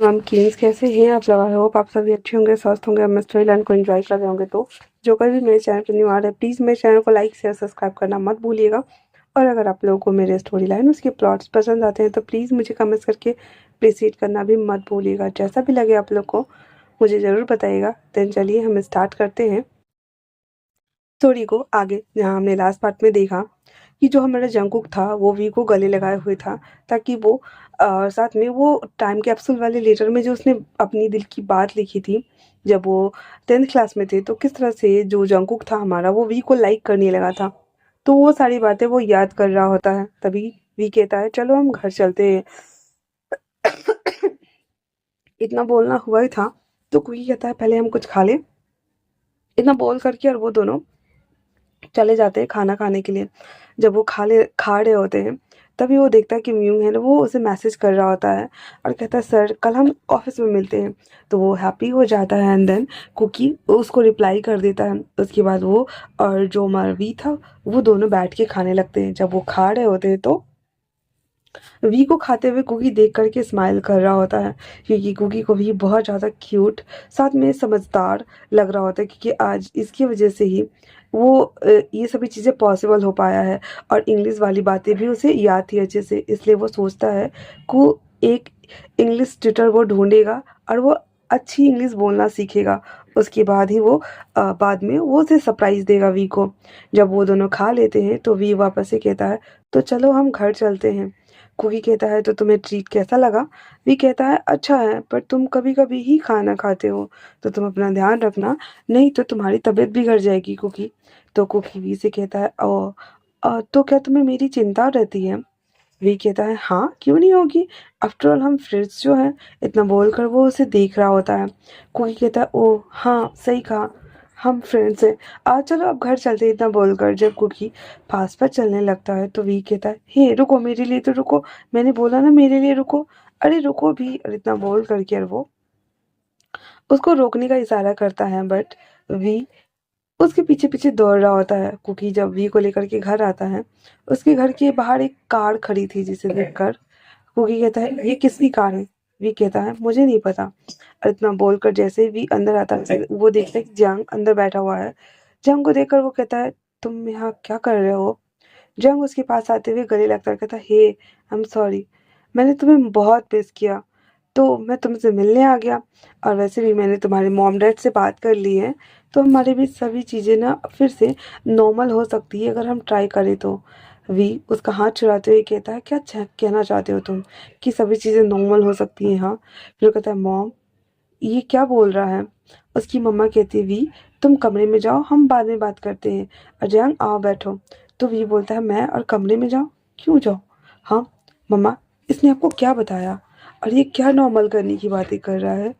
Ma'am Kings कैसे हैं आप लोग? आई होप आप सभी अच्छे होंगे, स्वस्थ होंगे, मस्त लाइन को एंजॉय कर रहे होंगे। तो जो कोई भी मेरे चैनल पर न्यू आ रहा है, प्लीज़ मेरे चैनल को लाइक शेयर सब्सक्राइब करना मत भूलिएगा। और अगर आप लोगों को मेरे स्टोरी लाइन उसके प्लॉट्स पसंद आते हैं तो प्लीज़ मुझे कमेंट्स करके अप्रिशिएट करना भी मत भूलिएगा। जैसा भी लगे आप लोग को मुझे ज़रूर बताइएगा। देन चलिए हम स्टार्ट करते हैं स्टोरी को आगे। जहाँ हमने लास्ट पार्ट में देखा कि जो हमारा जंगकुक था वो वी को गले लगाए हुए था, ताकि वो साथ में वो टाइम कैप्सूल वाले लेटर में जो उसने अपनी दिल की बात लिखी थी जब वो 10th क्लास में थे, तो किस तरह से जो जंगकुक था हमारा वो वी को लाइक करने लगा था। तो वो सारी बातें वो याद कर रहा होता है। तभी वी कहता है चलो हम घर चलते हैं। इतना बोलना हुआ ही था तो कुकी कहता है पहले हम कुछ खा लें। इतना बोल करके और वो दोनों चले जाते हैं खाना खाने के लिए। जब वो खा रहे होते हैं तभी वो देखता है कि म्यूंग है ना, वो उसे मैसेज कर रहा होता है और कहता है सर कल हम ऑफिस में मिलते हैं। तो वो हैप्पी हो जाता है एंड देन कुकी उसको रिप्लाई कर देता है। उसके बाद वो और जो मरवी था वो दोनों बैठ के खाने लगते हैं। जब वो खा रहे होते हैं तो वी को खाते हुए कुकी देख करके स्माइल कर रहा होता है, क्योंकि कुकी को भी बहुत ज़्यादा क्यूट साथ में समझदार लग रहा होता है, क्योंकि आज इसकी वजह से ही वो ये सभी चीज़ें पॉसिबल हो पाया है। और इंग्लिश वाली बातें भी उसे याद थी अच्छे से, इसलिए वो सोचता है को एक इंग्लिश ट्यूटर वो ढूंढेगा और वो अच्छी इंग्लिश बोलना सीखेगा। उसके बाद ही वो बाद में वो उसे सरप्राइज देगा वी को। जब वो दोनों खा लेते हैं तो वी वापस से कहता है तो चलो हम घर चलते हैं। कुकी कहता है तो तुम्हें ट्रीट कैसा लगा? वी कहता है अच्छा है, पर तुम कभी कभी ही खाना खाते हो तो तुम अपना ध्यान रखना, नहीं तो तुम्हारी तबीयत बिगड़ जाएगी कुकी। तो कुकी वी से कहता है ओ तो क्या तुम्हें मेरी चिंता रहती है? वी कहता है हाँ क्यों नहीं होगी, आफ्टर ऑल हम फ्रेंड्स जो हैं। इतना बोलकर वो उसे देख रहा होता है। कोई कहता है ओ हाँ सही कहा, हम फ्रेंड्स हैं, आ चलो अब घर चलते हैं। इतना बोलकर जब कुकी पास पर चलने लगता है तो वी कहता है हे रुको, मेरे लिए तो रुको, मैंने बोला ना मेरे लिए रुको, अरे रुको भी। और इतना बोल करके और वो उसको रोकने का इशारा करता है, बट वी उसके पीछे पीछे दौड़ रहा होता है। कुकी जब वी को लेकर के घर आता है, उसके घर के बाहर एक कार खड़ी थी, जिसे देखकर कुकी कहता है ये किसकी कार है? वी कहता है मुझे नहीं पता। और इतना बोलकर जैसे ही वी अंदर आता है वो देखता है कि जंग अंदर बैठा हुआ है। जंग को देखकर वो कहता है तुम यहाँ क्या कर रहे हो? जंग उसके पास आते हुए गले लगता है, कहता है हे आई एम सॉरी, मैंने तुम्हें बहुत मिस किया तो मैं तुमसे मिलने आ गया। और वैसे भी मैंने तुम्हारे मॉम डैड से बात कर ली है, तो हमारे बीच सभी चीज़ें ना फिर से नॉर्मल हो सकती है अगर हम ट्राई करें तो। वी उसका हाथ छुड़ाते हुए कहता है क्या कहना चाहते हो तुम कि सभी चीज़ें नॉर्मल हो सकती हैं? हाँ। फिर वो कहता है मॉम ये क्या बोल रहा है? उसकी मम्मा कहती है वी तुम कमरे में जाओ, हम बाद में बात करते हैं। अजयांग आओ बैठो। तो वी बोलता है मैं और कमरे में जाऊँ? क्यों जाओ? हाँ मम्मा, इसने आपको क्या बताया? और ये क्या नॉर्मल करने की बातें कर रहा है?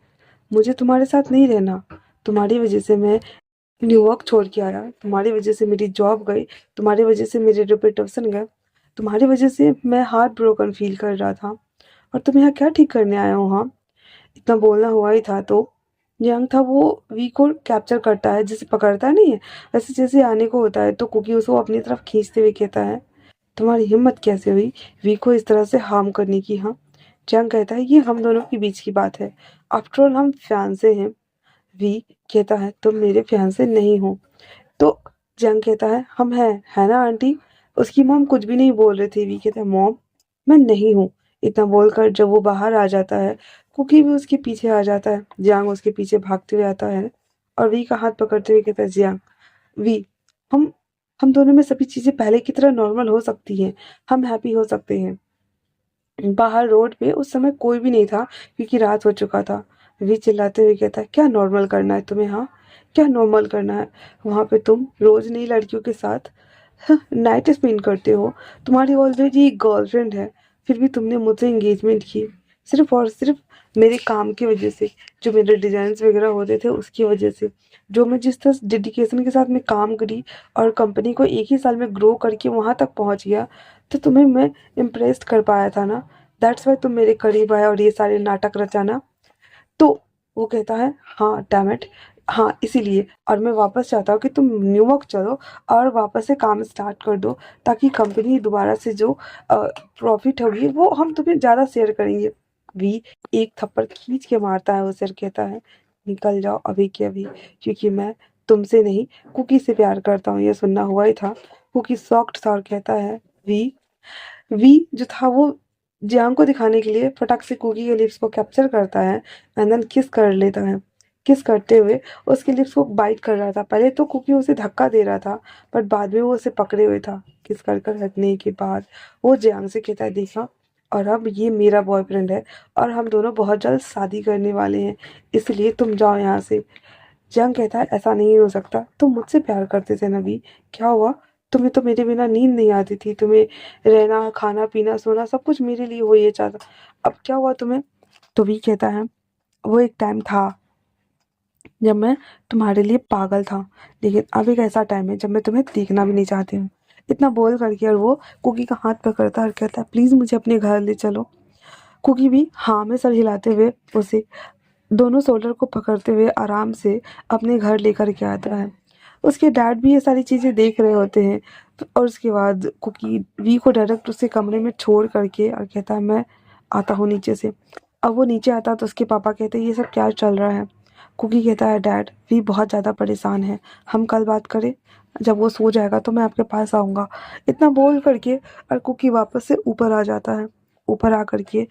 मुझे तुम्हारे साथ नहीं रहना। तुम्हारी वजह से मैं न्यूयॉर्क छोड़ के आया, तुम्हारी वजह से मेरी जॉब गई, तुम्हारी वजह से मेरे रेपुटेशन गए, तुम्हारी वजह से मैं हार्ट ब्रोकन फील कर रहा था, और तुम यहाँ क्या ठीक करने आए हो? हाँ। इतना बोलना हुआ ही था तो यंग था वो वी को कैप्चर करता है, जैसे पकड़ता नहीं है वैसे जैसे आने को होता है, तो कुकी उसको अपनी तरफ खींचते हुए कहता है तुम्हारी हिम्मत कैसे हुई वी को इस तरह से हार्म करने की? हाँ। जंग कहता है ये हम दोनों के बीच की बात है, आफ्टर ऑल हम फियांसे हैं। वी कहता है तुम मेरे फियांसे नहीं हो। तो जंग कहता है हम हैं, है ना आंटी? उसकी मॉम कुछ भी नहीं बोल रही थी। वी कहता है मॉम मैं नहीं हूँ। इतना बोलकर जब वो बाहर आ जाता है कुकी भी उसके पीछे आ जाता है। जियांग उसके पीछे भागते हुए आता है और वी का हाथ पकड़ते हुए कहता है जियांग वी हम हम दोनों में सभी चीजें पहले की तरह नॉर्मल हो सकती हैं, हम हैप्पी हो सकते हैं। बाहर रोड पे उस समय कोई भी नहीं था क्योंकि रात हो चुका था। वी चिल्लाते हुए कहता है क्या नॉर्मल करना है तुम्हें? हाँ क्या नॉर्मल करना है? वहां पे तुम रोज नई लड़कियों के साथ नाइट स्पेंड करते हो, तुम्हारी ऑलरेडी एक गर्लफ्रेंड है, फिर भी तुमने मुझसे एंगेजमेंट की सिर्फ और सिर्फ मेरे काम की वजह से, जो मेरे डिजाइन वगैरह होते थे उसकी वजह से, जो मैं जिस तरह डेडिकेशन के साथ मैं काम करी और कंपनी को एक ही साल में ग्रो करके वहां तक पहुंच गया, तो तुम्हें मैं इम्प्रेस कर पाया था ना, दैट्स वाई तुम मेरे करीब आए और ये सारे नाटक रचाना। तो वो कहता है हाँ डैम इट, हाँ इसीलिए, और मैं वापस चाहता हूँ कि तुम न्यूयॉर्क चलो और वापस से काम स्टार्ट कर दो, ताकि कंपनी दोबारा से जो प्रॉफिट होगी वो हम तुम्हें ज़्यादा शेयर करेंगे। वी एक थप्पड़ खींच के मारता है उसे और कहता है निकल जाओ अभी के अभी, क्योंकि मैं तुमसे नहीं कुकी से प्यार करता हूँ। ये सुनना हुआ ही था। कुकी शॉक्ड था और कहता है वी वी जो था वो जियांग को दिखाने के लिए फटाक से कुकी के लिप्स को कैप्चर करता है एंड देन किस कर लेता है। किस करते हुए उसके लिप्स को बाइट कर रहा था। पहले तो कुकी उसे धक्का दे रहा था, बट बाद में वो उसे पकड़े हुए था। किस कर हटने के बाद वो जियांग से कहता है देखा, और अब ये मेरा बॉयफ्रेंड है और हम दोनों बहुत जल्द शादी करने वाले हैं, इसलिए तुम जाओ यहाँ से। जियांग कहता है ऐसा नहीं हो सकता, तुम मुझसे प्यार करते थे ना वी, क्या हुआ? तुम्हें तो मेरे बिना नींद नहीं आती थी, तुम्हें रहना खाना पीना सोना सब कुछ मेरे लिए हो ये चाहता, अब क्या हुआ तुम्हें? तो वी कहता है वो एक टाइम था जब मैं तुम्हारे लिए पागल था, लेकिन अब एक ऐसा टाइम है जब मैं तुम्हें देखना भी नहीं चाहती हूँ। इतना बोल करके और वो कुकी का हाथ पकड़ता है और कहता है प्लीज़ मुझे अपने घर ले चलो। कुकी भी हाँ में सर हिलाते हुए उसे दोनों शोल्डर को पकड़ते हुए आराम से अपने घर लेकर के आता है। उसके डैड भी ये सारी चीज़ें देख रहे होते हैं। और उसके बाद कुकी वी को डायरेक्ट उसके कमरे में छोड़ करके और कहता है मैं आता हूँ नीचे से। अब वो नीचे आता है तो उसके पापा कहते हैं ये सब क्या चल रहा है? कुकी कहता है डैड वी बहुत ज़्यादा परेशान है, हम कल बात करें, जब वो सो जाएगा तो मैं आपके पास आऊँगा। इतना बोल करके और कुकी वापस से ऊपर आ जाता है। ऊपर आ करके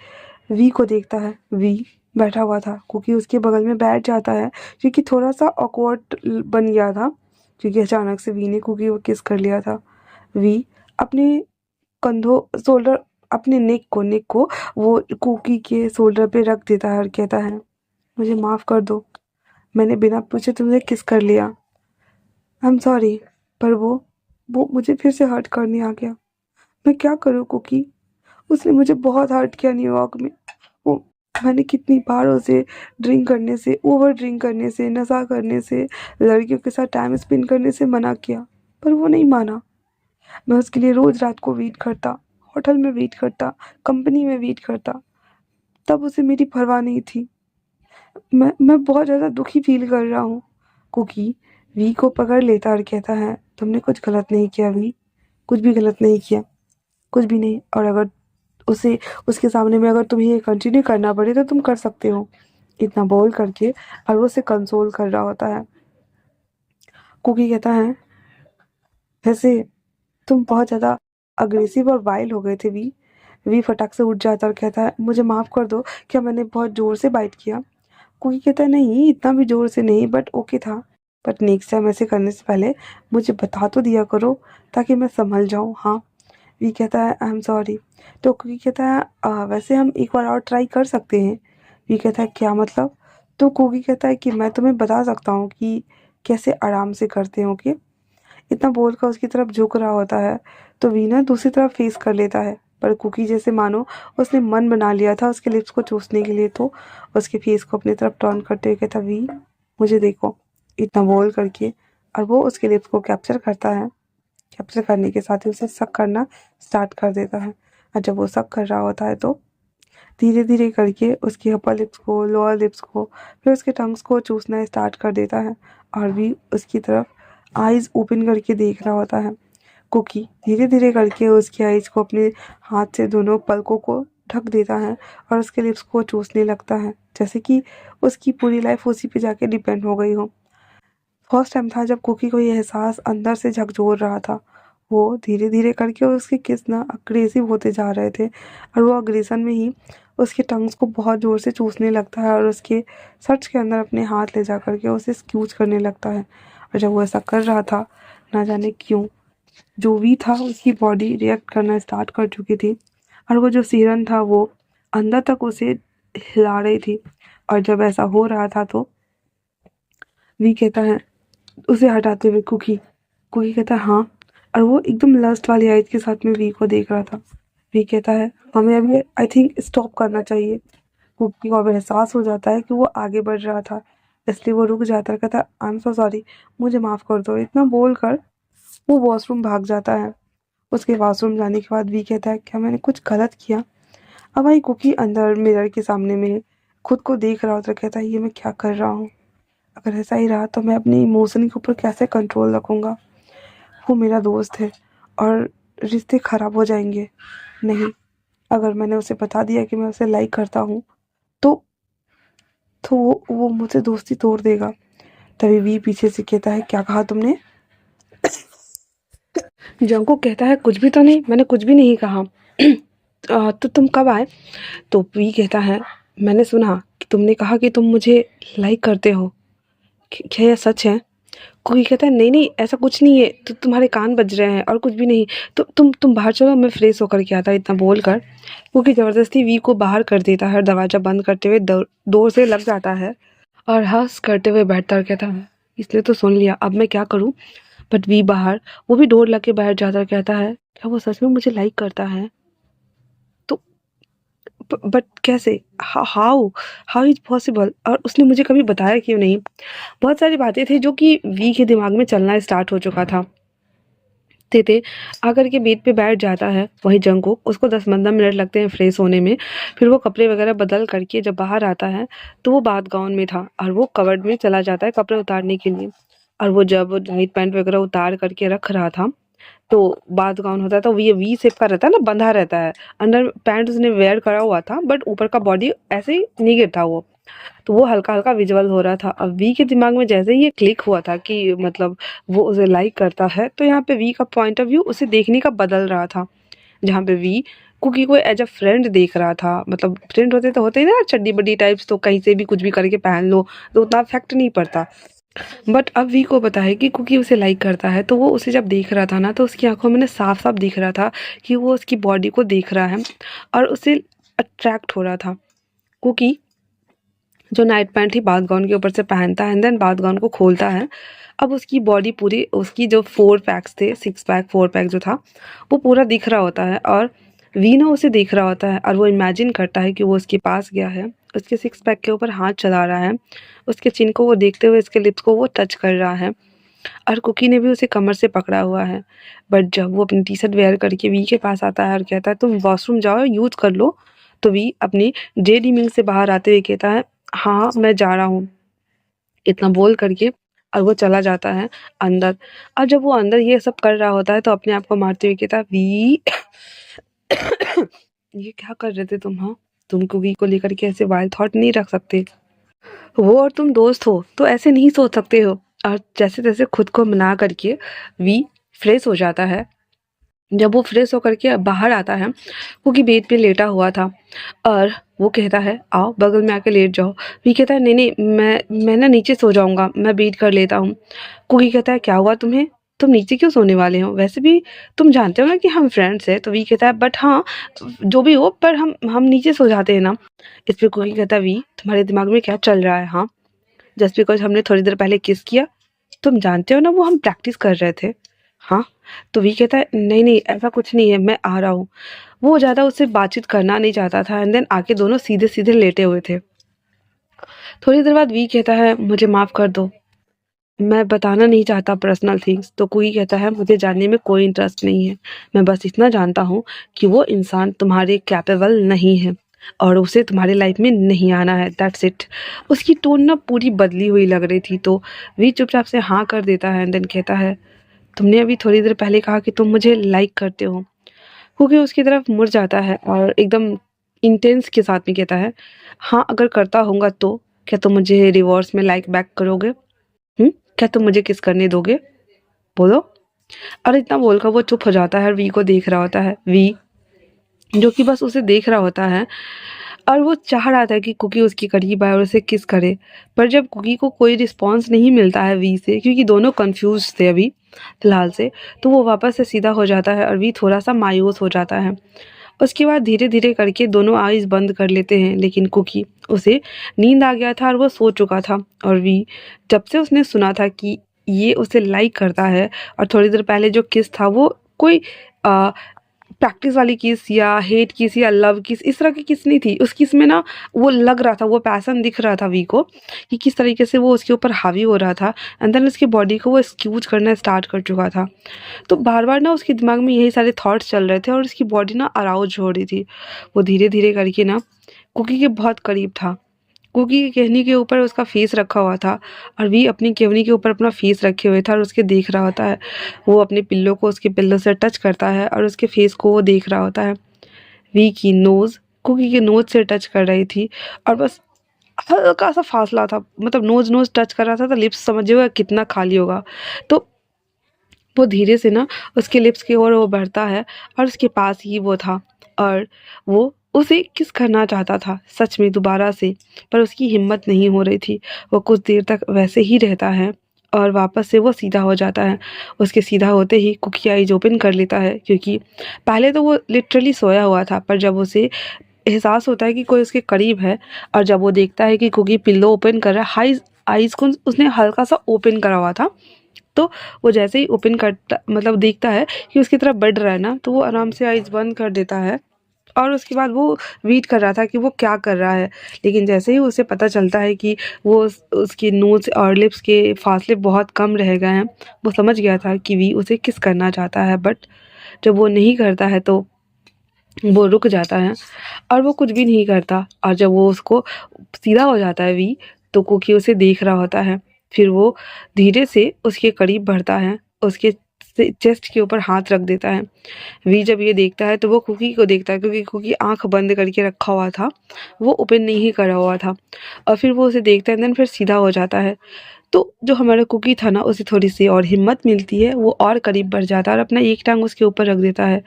वी को देखता है। वी बैठा हुआ था। कुकी उसके बगल में बैठ जाता है क्योंकि थोड़ा सा ऑकवर्ड बन गया था, क्योंकि अचानक से वी ने कुकी को किस कर लिया था। वी अपने कंधों शोल्डर अपने नेक को वो कुकी के शोल्डर पे रख देता है और कहता है मुझे माफ़ कर दो, मैंने बिना पूछे तुमसे किस कर लिया, आई एम सॉरी। पर वो मुझे फिर से हर्ट करने आ गया। मैं क्या करूँ कुकी, उसने मुझे बहुत हर्ट किया न्यूयॉर्क में। वो मैंने कितनी बार उसे ड्रिंक करने से, ओवर ड्रिंक करने से, नशा करने से, लड़कियों के साथ टाइम स्पेंड करने से मना किया, पर वो नहीं माना। मैं उसके लिए रोज़ रात को वेट करता, होटल में वेट करता, कंपनी में वेट करता, तब उसे मेरी परवाह नहीं थी। मैं बहुत ज़्यादा दुखी फील कर रहा हूँ। कुकी वी को पकड़ लेता और कहता है तुमने कुछ गलत नहीं किया वी, कुछ भी गलत नहीं किया, कुछ भी नहीं। और अगर उसे उसके सामने में अगर तुम्हें ये कंटिन्यू करना पड़े तो तुम कर सकते हो। इतना बोल करके और वो उसे कंसोल कर रहा होता है। कुकी कहता है वैसे तुम बहुत ज़्यादा अग्रेसिव और वाइल्ड हो गए थे वी। वी फटाक से उठ जाता और कहता है मुझे माफ़ कर दो, क्या मैंने बहुत ज़ोर से बाइट किया? कुकी कहता है नहीं इतना भी ज़ोर से नहीं, बट ओके था, बट नेक्स्ट टाइम ऐसे करने से पहले मुझे बता तो दिया करो ताकि मैं संभल जाऊँ। हाँ। वी कहता है आई एम सॉरी। तो कुकी कहता है वैसे हम एक बार और ट्राई कर सकते हैं। वी कहता है क्या मतलब? तो कुकी कहता है कि मैं तुम्हें बता सकता हूँ कि कैसे आराम से करते हो कि इतना बोलकर उसकी तरफ झुक रहा होता है। तो वी ना दूसरी तरफ फेस कर लेता है, पर कुकी जैसे मानो उसने मन बना लिया था उसके लिप्स को चूसने के लिए, तो उसके फेस को अपनी तरफ टर्न करते हुए कहता वी मुझे देखो, इतना बोल करके और वो उसके लिप्स को कैप्चर करता है। कैप्चर करने के साथ ही उसे सक करना स्टार्ट कर देता है। और जब वो सक कर रहा होता है तो धीरे धीरे करके उसकी अपर लिप्स को, लोअर लिप्स को, फिर उसके टंग्स को चूसना स्टार्ट कर देता है और भी उसकी तरफ आइज़ ओपन करके देख रहा होता है। कुकी धीरे धीरे करके उसकी आइज़ को अपने हाथ से दोनों पलकों को ढक देता है और उसके लिप्स को चूसने लगता है, जैसे कि उसकी पूरी लाइफ उसी पे जाके डिपेंड हो गई हो। फर्स्ट टाइम था जब कुकी को ये एहसास अंदर से झकझोर रहा था। वो धीरे धीरे करके उसके किस ना अग्रेसिव होते जा रहे थे और वो अग्रेसन में ही उसके टंग्स को बहुत ज़ोर से चूसने लगता है और उसके शर्ट्स के अंदर अपने हाथ ले जा करके उसे स्क्यूज करने लगता है। और जब वो ऐसा कर रहा था, ना जाने क्यों जो भी था उसकी बॉडी रिएक्ट करना स्टार्ट कर चुकी थी और वो जो सिरन था वो अंदर तक उसे हिला रही थी। और जब ऐसा हो रहा था तो वी कहता है उसे हटाते हुए कुकी कुकी कहता है हाँ, और वो एकदम लस्ट वाली आइज के साथ में वी को देख रहा था। वी कहता है हमें अभी आई थिंक स्टॉप करना चाहिए। कुकी को अब एहसास हो जाता है कि वो आगे बढ़ रहा था, इसलिए वो रुक जाता है, कहता आई एम सो सॉरी, मुझे माफ़ कर दो। इतना बोल कर वो वॉशरूम भाग जाता है। उसके वॉशरूम जाने के बाद वी कहता है क्या मैंने कुछ गलत किया? अब भाई कुकी अंदर मिरर के सामने में खुद को देख रहा होता है, कहता है ये मैं क्या कर रहा हूँ? अगर ऐसा ही रहा तो मैं अपनी इमोशन के ऊपर कैसे कंट्रोल रखूँगा? वो मेरा दोस्त है और रिश्ते ख़राब हो जाएंगे। नहीं, अगर मैंने उसे बता दिया कि मैं उसे लाइक करता हूँ तो वो मुझसे दोस्ती तोड़ देगा। तभी वी पीछे से कहता है, क्या कहा तुमने? जंगकुक कहता है, कुछ भी तो नहीं, मैंने कुछ भी नहीं कहा। तो तुम कब आए? तो वी कहता है, मैंने सुना कि तुमने कहा कि तुम मुझे लाइक करते हो, क्या यह सच है? कोई कहता है, नहीं नहीं ऐसा कुछ नहीं है, तो तुम्हारे कान बज रहे हैं और कुछ भी नहीं। तो तुम बाहर चलो, मैं फ्रेश होकर के आता। इतना बोलकर क्योंकि ज़बरदस्ती वी को बाहर कर देता है, दरवाज़ा बंद करते हुए डोर से लग जाता है और हंस करते हुए बैठता और कहता है, इसलिए तो सुन लिया, अब मैं क्या करूं? बट वी बाहर, वो भी डोर लग के बाहर जाता और कहता है, क्या वो सच में मुझे लाइक करता है? तो बट कैसे? How how is possible? और उसने मुझे कभी बताया क्यों नहीं? बहुत सारी बातें थी जो कि वी के दिमाग में चलना स्टार्ट हो चुका था। थे आकर के बेड पे बैठ जाता है। वही जंगकुक, उसको 10-15 मिनट लगते हैं फ्रेश होने में। फिर वो कपड़े वगैरह बदल करके जब बाहर आता है तो वो बाथ गाउन में था और वो कबर्ड में चला जाता है कपड़े उतारने के लिए। और वो जब नाइट पैंट वगैरह उतार करके रख रहा था तो बाथ गाउन होता है तो वी वी शेप का रहता है ना, बंधा रहता है। अंडर पैंट उसने वेयर करा हुआ था बट ऊपर का बॉडी ऐसे ही नीगेट था वो। तो वो हल्का-हल्का विज़ुअल हो रहा था। अब वी के दिमाग में जैसे ही ये क्लिक हुआ था कि मतलब वो उसे लाइक करता है, तो यहाँ पे वी का पॉइंट ऑफ व्यू उसे देखने का बदल रहा था। जहाँ पे वी कुकी को एज़ अ फ्रेंड देख रहा था। मतलब फ्रेंड होते तो होते ही ना चड्डी-बड्डी टाइप्स, तो कहीं से भी कुछ भी करके पहन लो, तो उतना इफ़ेक्ट नहीं पड़ता। बट अब वी को पता है कि कुकी उसे लाइक करता है, तो वो उसे जब देख रहा था ना, तो उसकी आँखों में ना साफ-साफ दिख रहा था कि वो उसकी बॉडी को देख रहा है और उसे अट्रैक्ट हो रहा था। कुकी जो नाइट पैंट ही बाथ गाउन के ऊपर से पहनता है एंड देन बाथ गाउन को खोलता है। अब उसकी बॉडी पूरी, उसकी जो 4 पैक्स थे, 6 पैक 4 पैक जो था, वो पूरा दिख रहा होता है और वी ना उसे देख रहा होता है और वो इमेजिन करता है कि वो उसके पास गया है, उसके 6 पैक के ऊपर हाथ चला रहा है, उसके चिन को वो देखते हुए उसके लिप्स को वो टच कर रहा है और कुकी ने भी उसे कमर से पकड़ा हुआ है। बट जब वो अपनी टी-शर्ट वेयर करके वी के पास आता है और कहता है, तुम वॉशरूम जाओ, यूज़ कर लो, तो वी अपनी डे डीमिंग से बाहर आते हुए कहता है, हाँ, मैं जा रहा हूँ। इतना बोल करके और वो चला जाता है अंदर। और जब वो अंदर ये सब कर रहा होता है तो अपने आप को मारते हुए कहता है, वी ये क्या कर रहे थे तुम? हाँ, तुम कुकी को लेकर के ऐसे वाइल्ड थॉट नहीं रख सकते। वो और तुम दोस्त हो तो ऐसे नहीं सोच सकते हो। और जैसे तैसे खुद को मना करके वी फ्रेश हो जाता है। जब वो फ्रेश होकर के बाहर आता है, क्योंकि बेड पे लेटा हुआ था और वो कहता है, आओ बगल में आके लेट जाओ। वी कहता है, नहीं नहीं, मैं ना नीचे सो जाऊंगा, मैं बेड कर लेता हूँ। कुकी कहता है, क्या हुआ तुम्हें, तुम नीचे क्यों सोने वाले हो? वैसे भी तुम जानते हो ना कि हम फ्रेंड्स हैं। तो वी कहता है, बट हाँ, जो भी हो, पर हम नीचे सो जाते हैं ना। इस पे कुकी कहता है, वी तुम्हारे दिमाग में क्या चल रहा है? हाँ, जस्ट बिकॉज हमने थोड़ी देर पहले किस किया, तुम जानते हो ना वो हम प्रैक्टिस कर रहे थे। हाँ, तो वी कहता है, नहीं नहीं ऐसा कुछ नहीं है, मैं आ रहा हूँ। वो ज़्यादा उससे बातचीत करना नहीं चाहता था एंड देन आके दोनों सीधे सीधे लेटे हुए थे। थोड़ी देर बाद वी कहता है, मुझे माफ़ कर दो, मैं बताना नहीं चाहता पर्सनल थिंग्स। तो कोई कहता है, मुझे जानने में कोई इंटरेस्ट नहीं है, मैं बस इतना जानता हूँ कि वो इंसान तुम्हारे कैपेबल नहीं है और उसे तुम्हारे लाइफ में नहीं आना है, दैट्स इट। उसकी टोन ना पूरी बदली हुई लग रही थी। तो वी चुपचाप से हाँ कर देता है एंड देन कहता है, तुमने अभी थोड़ी देर पहले कहा कि तुम मुझे लाइक करते हो। क्योंकि उसकी तरफ मुड़ जाता है और एकदम इंटेंस के साथ में कहता है, हाँ अगर करता होऊंगा तो क्या तुम मुझे रिवॉर्ड्स में लाइक बैक करोगे? क्या तुम मुझे किस करने दोगे? बोलो। और इतना बोलकर वो चुप हो जाता है और वी को देख रहा होता है। वी जो कि बस उसे देख रहा होता है और वो चाह रहा था कि कुकी उसके करीब आए और उसे किस करे। पर जब कुकी को कोई रिस्पॉन्स नहीं मिलता है वी से, क्योंकि दोनों कंफ्यूज थे अभी फ़िलहाल से, तो वो वापस से सीधा हो जाता है और वी थोड़ा-सा मायूस हो जाता है। उसके बाद धीरे-धीरे करके दोनों आइज़ बंद कर लेते हैं, लेकिन कुकी, उसे नींद आ गया था और वो सो चुका था। और वी, जब से उसने सुना था कि ये उसे लाइक करता है और थोड़ी देर पहले जो किस था वो कोई अ, प्रैक्टिस वाली किस या हेट किस या लव किस, इस तरह की किस नहीं थी। उस किस में ना वो लग रहा था, वो पैशन दिख रहा था वी को कि किस तरीके से वो उसके ऊपर हावी हो रहा था एंड देन उसकी बॉडी को वो एक्सक्यूज करना स्टार्ट कर चुका था। तो बार-बार ना उसके दिमाग में यही सारे थॉट्स चल रहे थे और उसकी बॉडी ना अराउज हो रही थी। वो धीरे-धीरे करके ना कुकी के बहुत करीब था। कुकी के केहनी के ऊपर उसका फेस रखा हुआ था और वी अपनी केहनी के ऊपर अपना फेस रखे हुए था और उसके देख रहा होता है। वो अपने पिल्लो को उसके पिल्लो से टच करता है और उसके फेस को वो देख रहा होता है। वी की नोज़ कुकी के नोज़ से टच कर रही थी और बस हल्का-सा फासला था, मतलब नोज़ टच कर रहा था तो लिप्स समझिएगा कितना खाली होगा। तो वो धीरे से ना उसके लिप्स की ओर वो बढ़ता है और उसके पास ही वो था और वो उसे किस करना चाहता था सच में दोबारा से, पर उसकी हिम्मत नहीं हो रही थी। वो कुछ देर तक वैसे ही रहता है और वापस से वो सीधा हो जाता है। उसके सीधा होते ही कुकी आइज ओपन कर लेता है, क्योंकि पहले तो वो लिटरली सोया हुआ था, पर जब उसे एहसास होता है कि कोई उसके करीब है और जब वो देखता है कि कुकी पिल्लो ओपन कर रहा है, हाइज आइज को उसने हल्का सा ओपन करा हुआ था, तो वो जैसे ही ओपन करता मतलब देखता है कि उसकी तरफ बढ़ रहा है ना, तो वो आराम से आइज़ बंद कर देता है और उसके बाद वो वेट कर रहा था कि वो क्या कर रहा है। लेकिन जैसे ही उसे पता चलता है कि वो उसकी नोज़ और लिप्स के फासले बहुत कम रह गए हैं, वो समझ गया था कि वी उसे किस करना चाहता है, बट जब वो नहीं करता है तो वो रुक जाता है और वो कुछ भी नहीं करता और जब वो उसको सीधा हो जाता है वी, तो कुकी उसे देख रहा होता है। फिर वो धीरे से उसके करीब बढ़ता है, उसके चेस्ट के ऊपर हाथ रख देता है। वी जब ये देखता है तो वो कुकी को देखता है, क्योंकि कुकी आँख बंद करके रखा हुआ था, वो ओपन नहीं करा हुआ था और फिर वो उसे देखता है देन फिर सीधा हो जाता है। तो जो हमारा कुकी था ना, उसे थोड़ी-सी और हिम्मत मिलती है, वो और करीब बढ़ जाता है और अपना एक टाँग उसके ऊपर रख देता है।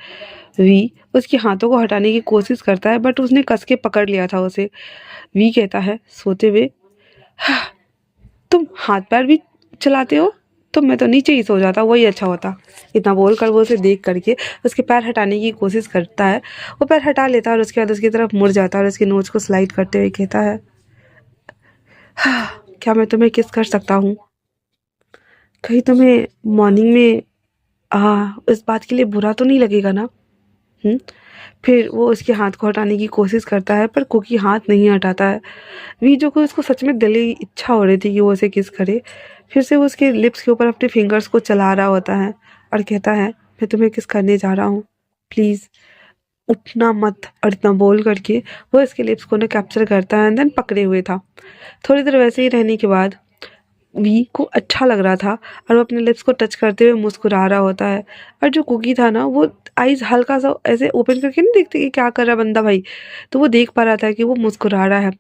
वी उसके हाथों को हटाने की कोशिश करता है, बट उसने कस के पकड़ लिया था उसे। वी कहता है सोते हुए, "हाँ, तुम हाथ-पैर भी चलाते हो? तो मैं तो नीचे ही सो जाता, वही अच्छा होता।" इतना बोलकर वो उसे देख कर के उसके पैर हटाने की कोशिश करता है। वो पैर हटा लेता है और उसके बाद उसकी तरफ मुड़ जाता है और उसकी नोच को स्लाइड करते हुए कहता है, "हाँ, क्या मैं तुम्हें किस कर सकता हूँ? कहीं तुम्हें मॉर्निंग में इस बात के लिए बुरा तो नहीं लगेगा ना?" हुँ? फिर वो उसके हाथ को हटाने की कोशिश करता है, पर कुकी हाथ नहीं हटाता है। वीजू को इसको सच में दिली इच्छा हो रही थी कि वो उसे किस करे। फिर से वो उसके लिप्स के ऊपर अपने फिंगर्स को चला रहा होता है और कहता है, मैं तुम्हें किस करने जा रहा हूँ, प्लीज़ उठना मत। और इतना बोल करके वो इसके लिप्स को ना कैप्चर करता है एंड देन पकड़े हुए था। थोड़ी देर वैसे ही रहने के बाद वी को अच्छा लग रहा था और वो अपने लिप्स को टच करते हुए मुस्कुरा रहा होता है और जो कुकी था ना, वो आईज हल्का सा ऐसे ओपन करके नहीं देखते कि क्या कर रहा है बंदा भाई, तो वो देख पा रहा था कि वो मुस्कुरा रहा है।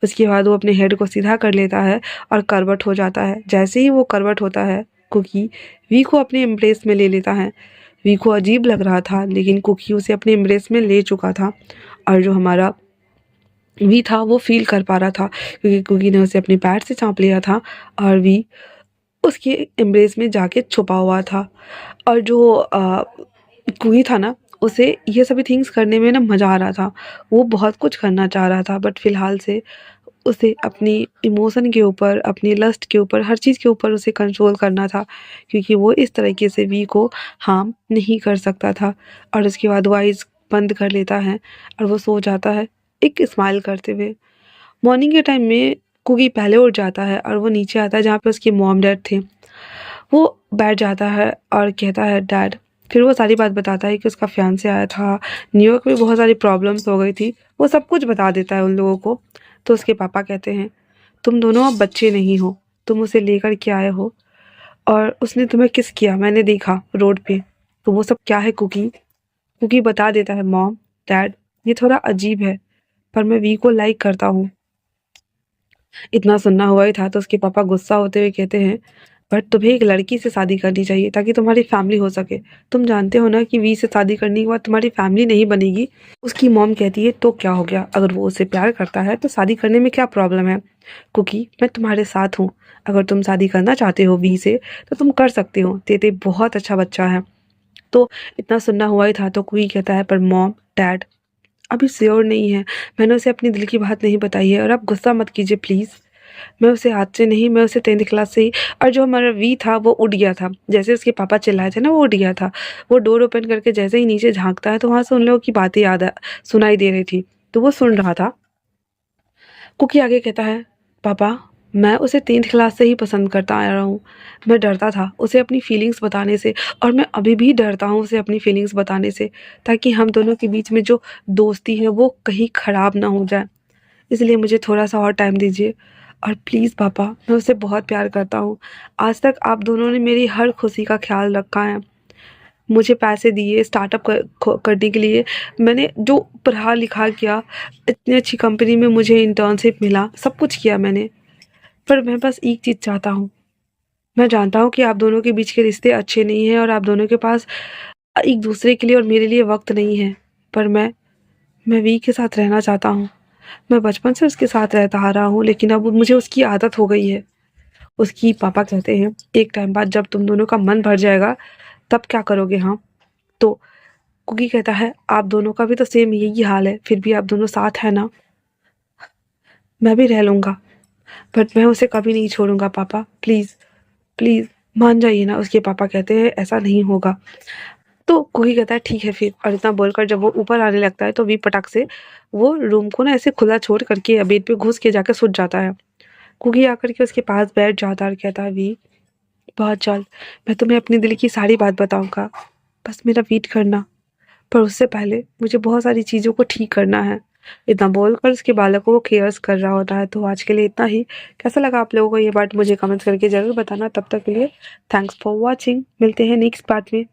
उसके बाद वो अपने हेड को सीधा कर लेता है और करवट हो जाता है। जैसे ही वो करवट होता है, कुकी वी को अपने एम्ब्रेस में ले लेता है। वी को अजीब लग रहा था, लेकिन कुकी उसे अपने एम्ब्रेस में ले चुका था और जो हमारा वी था वो फ़ील कर पा रहा था, क्योंकि कुकी ने उसे अपने पैर से चाँप लिया था और वी उसके एम्ब्रेस में जाके छुपा हुआ था। और जो कुकी था ना, उसे ये सभी थिंग्स करने में ना मज़ा आ रहा था। वो बहुत कुछ करना चाह रहा था, बट फ़िलहाल से उसे अपनी इमोशन के ऊपर, अपनी लस्ट के ऊपर, हर चीज़ के ऊपर उसे कंट्रोल करना था, क्योंकि वो इस तरीके से वी को हार्म नहीं कर सकता था। और उसके बाद वो आइज़ बंद कर लेता है और वो सो जाता है, एक स्माइल करते हुए। मॉर्निंग के टाइम में कुकी पहले उठ जाता है और वो नीचे आता है जहाँ पे उसके मॉम डैड थे। वो बैठ जाता है और कहता है डैड। फिर वो सारी बात बताता है कि उसका फियांसे आया था, न्यूयॉर्क में बहुत सारी प्रॉब्लम्स हो गई थी। वो सब कुछ बता देता है उन लोगों को। तो उसके पापा कहते हैं, तुम दोनों अब बच्चे नहीं हो, तुम उसे लेकर के आए हो और उसने तुम्हें किस किया, मैंने देखा रोड पे। तो वो सब क्या है कुकी? कुकी बता देता है, मॉम डैड ये थोड़ा अजीब है, पर मैं वी को लाइक करता हूँ। इतना सुनना हुआ ही था तो उसके पापा गुस्सा होते हुए कहते हैं, बट तुम्हें एक लड़की से शादी करनी चाहिए ताकि तुम्हारी फैमिली हो सके। तुम जानते हो ना कि वी से शादी करने के बाद तुम्हारी फैमिली नहीं बनेगी। उसकी मॉम कहती है, तो क्या हो गया, अगर वो उससे प्यार करता है तो शादी करने में क्या प्रॉब्लम है? कुकी मैं तुम्हारे साथ हूँ, अगर तुम शादी करना चाहते हो वी से तो तुम कर सकते हो, तेते बहुत अच्छा बच्चा है। तो इतना सुनना हुआ ही था तो कुकी कहता है, पर मॉम डैड अभी श्योर नहीं है, मैंने उसे अपनी दिल की बात नहीं बताई है और आप गुस्सा मत कीजिए प्लीज़। मैं उसे आज से नहीं, मैं उसे 10th क्लास से ही। और जो हमारा वी था वो उठ गया था, जैसे उसके पापा चिल्लाए थे ना वो उठ गया था। वो डोर ओपन करके जैसे ही नीचे झाँकता है तो वहाँ से उन लोगों की बातें सुनाई दे रही थी, तो वो सुन रहा था। कुकी आगे कहता है, पापा मैं उसे 10th क्लास से ही पसंद करता आ रहा हूँ। मैं डरता था उसे अपनी फीलिंग्स बताने से और मैं अभी भी डरता हूँ उसे अपनी फीलिंग्स बताने से, ताकि हम दोनों के बीच में जो दोस्ती है वो कहीं ख़राब ना हो जाए। इसलिए मुझे थोड़ा-सा और टाइम दीजिए और प्लीज़ पापा मैं उसे बहुत प्यार करता हूँ। आज तक आप दोनों ने मेरी हर खुशी का ख़्याल रखा है। मुझे पैसे दिए स्टार्टअप करने के लिए, मैंने जो पढ़ा लिखा किया, इतनी अच्छी कंपनी में मुझे इंटर्नशिप मिला, सब कुछ किया मैंने। पर मैं बस एक चीज़ चाहता हूँ, मैं जानता हूँ कि आप दोनों के बीच के रिश्ते अच्छे नहीं हैं और आप दोनों के पास एक दूसरे के लिए और मेरे लिए वक्त नहीं है, पर मैं वी के साथ रहना चाहता हूँ। मैं बचपन से उसके साथ रहता आ रहा हूँ, लेकिन अब मुझे उसकी आदत हो गई है। उसकी पापा कहते हैं एक टाइम बाद जब तुम दोनों का मन भर जाएगा तब क्या करोगे? हाँ, तो कुकी कहता है आप दोनों का भी तो सेम यही हाल है, फिर भी आप दोनों साथ है ना? मैं भी रह लूँगा, बट मैं उसे कभी नहीं छोड़ूंगा पापा, प्लीज़ प्लीज़ मान जाइए ना। उसके पापा कहते हैं ऐसा नहीं होगा। तो कुकी कहता है ठीक है फिर, और इतना बोलकर जब वो ऊपर आने लगता है तो वी पटक से वो रूम को ना ऐसे खुला छोड़ करके बेड पे घुस के जाकर सुत जाता है। कुकी आकर के उसके पास बैठ जाता है और कहता है वी बहुत जल्द मैं तुम्हें अपने दिल की सारी बात बताऊंगा, बस मेरा वेट करना, पर उससे पहले मुझे बहुत सारी चीज़ों को ठीक करना है। इतना बोलकर उसके बालकों को केयर्स कर रहा होता है। तो आज के लिए इतना ही। कैसा लगा आप लोगों को ये बात मुझे कमेंट्स करके ज़रूर बताना। तब तक के लिए थैंक्स फॉर वॉचिंग। मिलते हैं नेक्स्ट पार्ट में।